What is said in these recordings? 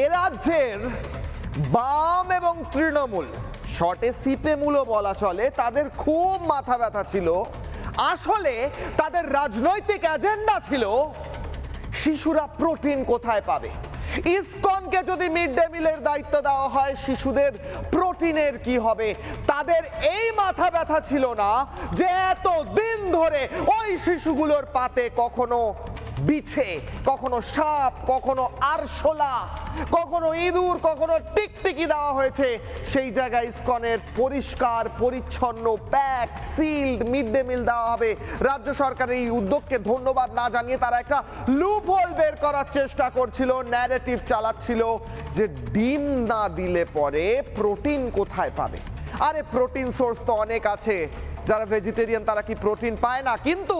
এ রাজ্যের বাম এবং তৃণমূল, শর্টে সিপে মূলও বলা চলে, তাদের খুব মাথা ব্যথা ছিল। আসলে তাদের রাজনৈতিক এজেন্ডা ছিল শিশুরা প্রোটিন কোথায় পাবে। ইসকনকে যদি মিড ডে মিলের দায়িত্ব দেওয়া হয়, শিশুদের প্রোটিনের কি হবে। তাদের এই মাথা ব্যথা ছিল না যে এত দিন ধরে ওই শিশুগুলোর পাতে কখনো বিছে, কখনো সাপ, কখনো আরশোলা, কখনো ইঁদুর, কখনো টিকটিকি দেওয়া হয়েছে। সেই জায়গায় ইসকনের পরিষ্কার পরিচ্ছন্ন pack sealed mid day meal দেওয়া হবে। রাজ্য সরকারের এই উদ্যোগকে ধন্যবাদ না জানিয়ে তারা একটা লুপ হোল বের করার চেষ্টা করছিল, ন্যারেটিভ চালাচ্ছিল যে ডিম না দিলে পরে প্রোটিন কোথায় পাবে। আরে প্রোটিন সোর্স তো অনেক আছে, যারা ভেজিটেরিয়ান তারা কি প্রোটিন পায় না? কিন্তু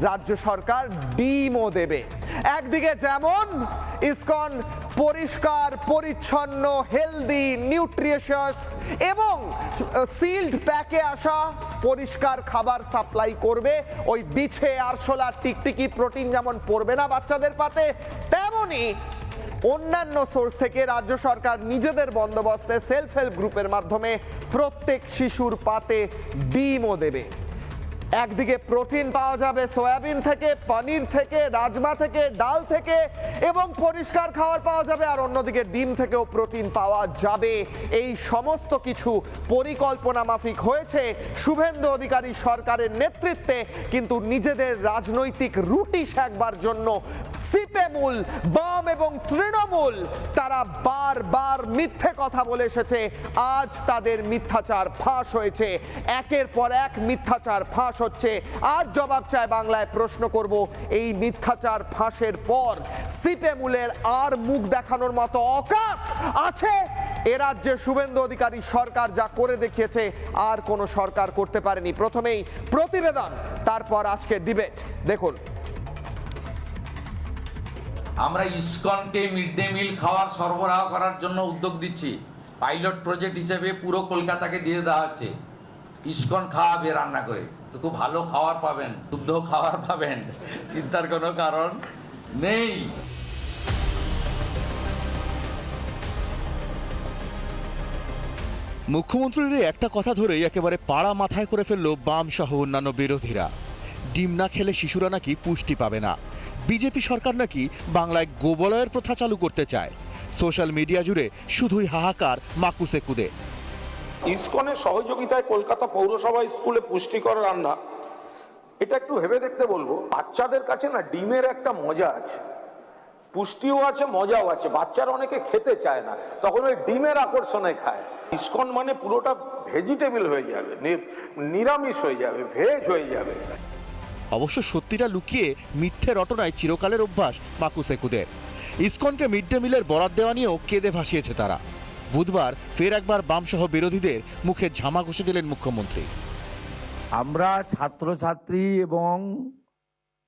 রাজ্য সরকার ডিমও দেবে। একদিকে যেমন ইসকন পরিষ্কার পরিচ্ছন্ন হেলদি নিউট্রিশিয়াস এবং সিল্ড প্যাকে আসা পরিষ্কার খাবার সাপ্লাই করবে। ওই বিছে আরশোলা টিকটিকি প্রোটিন যেমন পড়বে না বাচ্চাদের পাতে, তেমনি অন্যান্য সোর্স থেকে রাজ্য সরকার নিজেদের বন্দোবস্তে সেলফ হেল্প গ্রুপের মাধ্যমে প্রত্যেক শিশুর পাতে ডিমও দেবে। একদিকে প্রোটিন পাওয়া যাবে সয়াবিন থেকে, পনির থেকে, রাজমা থেকে, ডাল থেকে এবং পরিষ্কার খাবার পাওয়া যাবে, আর অন্যদিকে ডিম থেকেও প্রোটিন পাওয়া যাবে। এই সমস্ত কিছু পরিকল্পনা মাফিক হয়েছে শুভেন্দু অধিকারী সরকারের নেতৃত্বে, কিন্তু নিজেদের রাজনৈতিক রুটি সেকবার জন্য সিপেমূল বাম এবং তৃণমূল তারা বারবার মিথ্যে কথা বলে এসেছে। আজ তাদের মিথ্যাচার ফাঁস হয়েছে, একের পর এক মিথ্যাচার ফাঁস হচ্ছে। আজ জবাব চায় বাংলায় প্রশ্ন করব, এই মিথ্যাচার ফাঁসের পর সিপেমূলের আর মুখ দেখানোর মতো অকাত আছে এ রাজ্যে? শুভেন্দু অধিকারী সরকার যা করে দেখিয়েছে আর কোনো সরকার করতে পারেনি। প্রথমেই প্রতিবেদন, তারপর আজকে ডিবেট দেখুন। আমরা ইসকনকে মিড ডে মিল খাওয়ার সরবরাহ করার জন্য উদ্যোগ দিচ্ছি। পাইলট প্রজেক্ট হিসেবে পুরো কলকাতাকে দিয়ে দেওয়া হচ্ছে। ইসকন খাওয়াবে রান্না করে, তো খুব ভালো খাবার পাবেন, শুদ্ধ খাবার পাবেন, চিন্তার কোনো কারণ নেই। মুখ্যমন্ত্রীর একটা কথা ধরেই একেবারে পাড়া মাথায় করে ফেলল বাম সহ অন্যান্য বিরোধীরা। ডিম না খেলে শিশুরা নাকি পুষ্টি পাবে না। বিজেপি সরকার নাকি বাংলায় গোবলয়ের প্রথা চালু করতে চায়। সোশ্যাল মিডিয়া জুড়ে শুধুই হাহাকার মাকুসে কুদে। ইসকনের সহযোগিতায় কলকাতা পৌরসভা স্কুলে পুষ্টিকর রান্না, এটা একটু ভেবে দেখতে বলবো। বাচ্চাদের কাছে না ডিমের একটা মজা আছে, পুষ্টিও আছে মজাও আছে। বাচ্চারা অনেকে খেতে চায় না, তখন ওই ডিমের আকর্ষণে খায়। ইসকন মানে পুরোটা ভেজিটেবল হয়ে যাবে, নিরামিষ হয়ে যাবে, ভেজ হয়ে যাবে। অবশ্য সত্যিটা লুকিয়ে মিথ্যে রটনায় চিরকালের অভ্যাস মাকুসে কুদের। ইসকনকে মিড ডে মিলের বরাদ দেওয়া নিয়েও কেঁদে ভাসিয়েছে তারা। বুধবার ফের একবার বামসহ বিরোধীদের মুখে ঝামা ঘষে দিলেন মুখ্যমন্ত্রী। আমরা ছাত্রছাত্রী এবং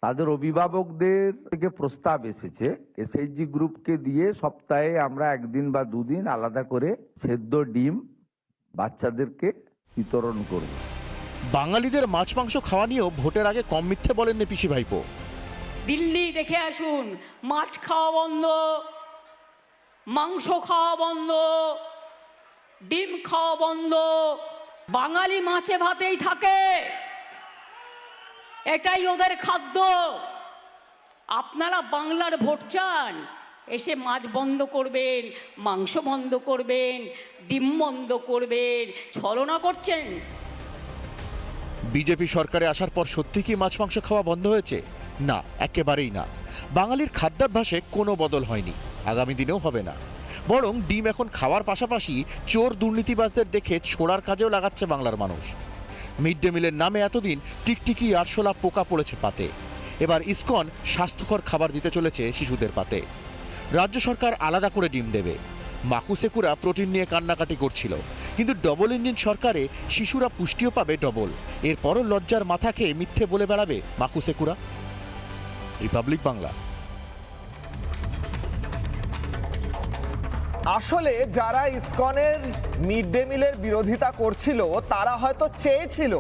তাদের অভিভাবকদের থেকে প্রস্তাব এসেছে, এসএইচজি গ্রুপকে দিয়ে সপ্তাহে আমরা একদিন বা দুদিন আলাদা করে সেদ্ধ ডিম বাচ্চাদেরকে বিতরণ করব। বাঙালিদের মাছ মাংস খাওয়া নিয়েও ভোটের আগে কম মিথ্যে বলেননি পিসি ভাইপো। দিল্লি দেখে আসুন, মাছ খাওয়া বন্ধ, মাংস খাওয়া বন্ধ, ডিম খাওয়া বন্ধ, বাঙালি মাছে ভাতেই থাকে, এটাই ওদের খাদ্য। আপনারা বাংলার ভোট চান, এসে মাছ বন্ধ করবেন, মাংস বন্ধ করবেন, ডিম বন্ধ করবেন, ছলনা করছেন। বিজেপি সরকারে আসার পর সত্যি কি মাছ মাংস খাওয়া বন্ধ হয়েছে? না, একেবারেই না। বাঙালির খাদ্যাভ্যাসে কোনো বদল হয়নি, আগামী দিনেও হবে না। বরং ডিম এখন খাওয়ার পাশাপাশি চোর দুর্নীতিবাজদের দেখে ছোড়ার কাজেও লাগাচ্ছে বাংলার মানুষ। মিড ডে মিলের নামে এতদিন টিকটিকি আরশোলা পোকা পড়েছে পাতে, এবার ইসকন স্বাস্থ্যকর খাবার দিতে চলেছে শিশুদের পাতে। রাজ্য সরকার আলাদা করে ডিম দেবে। মাকুসেকুরা প্রোটিন নিয়ে কান্নাকাটি করছিল, কিন্তু ডবল ইঞ্জিন সরকারে শিশুরা পুষ্টিও পাবে ডবল। এরপরও লজ্জার মাথা খেয়ে মিথ্যে বলে বেড়াবে মাকুসেকুরা। রিপাবলিক বাংলা। আসলে যারা ইসকনের মিড ডে মিলের বিরোধিতা করছিল তারা হয়তো চেয়েছিল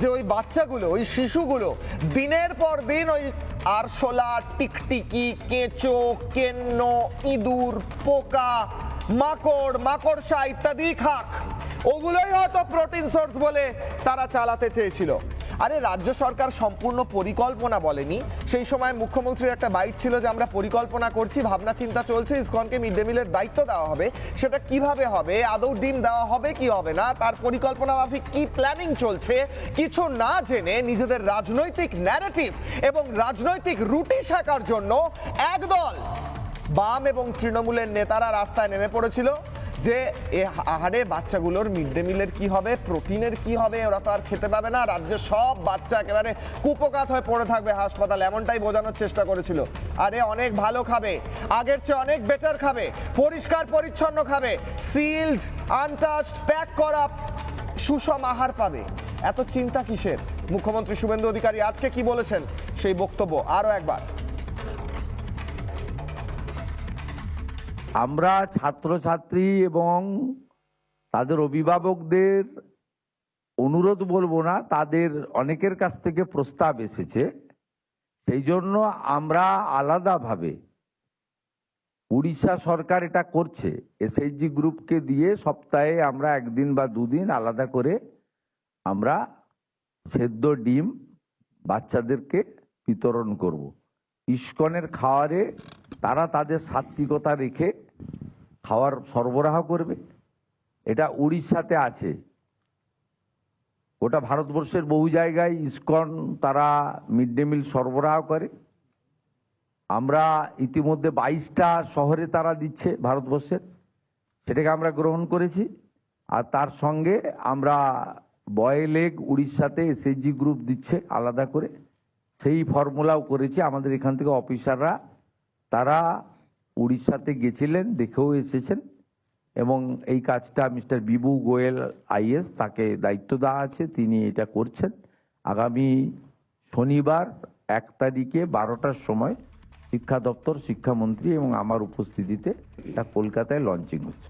যে ওই বাচ্চাগুলো, ওই শিশুগুলো দিনের পর দিন ওই আরশোলা, টিকটিকি, কেঁচো, কেন্ন, ইঁদুর, পোকা, মাকড়সা ইত্যাদি খাক, ওগুলোই হয়তো প্রোটিন সোর্স বলে তারা চালাতে চেয়েছিল। আরে রাজ্য সরকার সম্পূর্ণ পরিকল্পনা বলেনি, সেই সময় মুখ্যমন্ত্রীর একটা বাইট ছিল যে আমরা পরিকল্পনা করছি, ভাবনা চিন্তা চলছে, ইসকনকে মিড ডে মিলের দায়িত্ব দেওয়া হবে, সেটা কিভাবে হবে, আদৌ ডিম দেওয়া হবে কি হবে না, তার পরিকল্পনা মাফিক কি প্ল্যানিং চলছে, কিছু না জেনে নিজেদের রাজনৈতিক ন্যারেটিভ এবং রাজনৈতিক রুটি শেখার জন্য একদল বাম এবং তৃণমূলের নেতারা রাস্তায় নেমে পড়েছিল যে এ আহারে বাচ্চাগুলোর মিড ডে মিলের কি হবে, প্রোটিনের কি হবে, ওরা তো আর খেতে পাবে না, রাজ্যের সব বাচ্চা একেবারে কুপোকাত হয়ে পড়ে থাকবে হাসপাতালে, এমনটাই বোঝানোর চেষ্টা করেছিল। আরে অনেক ভালো খাবে, আগের চেয়ে অনেক বেটার খাবে, পরিষ্কার পরিচ্ছন্ন খাবে, সিল্ড, আনটাচড, প্যাক করা সুষম আহার পাবে। এত চিন্তা কিসের? মুখ্যমন্ত্রী শুভেন্দু অধিকারী আজকে কি বলেছেন সেই বক্তব্য আরো একবার। আমরা ছাত্রছাত্রী এবং তাদের অভিভাবকদের অনুরোধ বলবো না, তাদের অনেকের কাছ থেকে প্রস্তাব এসেছে, সেই জন্য আমরা আলাদাভাবে, উড়িষ্যা সরকার এটা করছে, এসএইচজি গ্রুপকে দিয়ে সপ্তাহে আমরা একদিন বা দুদিন আলাদা করে আমরা সেদ্ধ ডিম বাচ্চাদেরকে বিতরণ করব। ইসকনের খাওয়ারে তারা তাদের সাত্বিকতা রেখে খাওয়ার সরবরাহ করবে। এটা উড়িষ্যাতে আছে, ওটা ভারতবর্ষের বহু জায়গায় ইসকন তারা মিড ডে মিল সরবরাহ করে। আমরা ইতিমধ্যে 22টা শহরে তারা দিচ্ছে ভারতবর্ষের, সেটাকে আমরা গ্রহণ করেছি। আর তার সঙ্গে আমরা বয়েল এগ উড়িষ্যাতে এসএইচজি গ্রুপ দিচ্ছে আলাদা করে, সেই ফর্মুলাও করেছি। আমাদের এখান থেকে অফিসাররা তারা উড়িষ্যাতে গেছিলেন, দেখেও এসেছেন, এবং এই কাজটা মিস্টার বিভু গোয়েল আইএস তাকে দায়িত্ব দেওয়া আছে, তিনি এটা করছেন। আগামী শনিবার 1 তারিখে 12টার সময় শিক্ষা দপ্তর, শিক্ষামন্ত্রী এবং আমার উপস্থিতিতে এটা কলকাতায় লঞ্চিং হচ্ছে।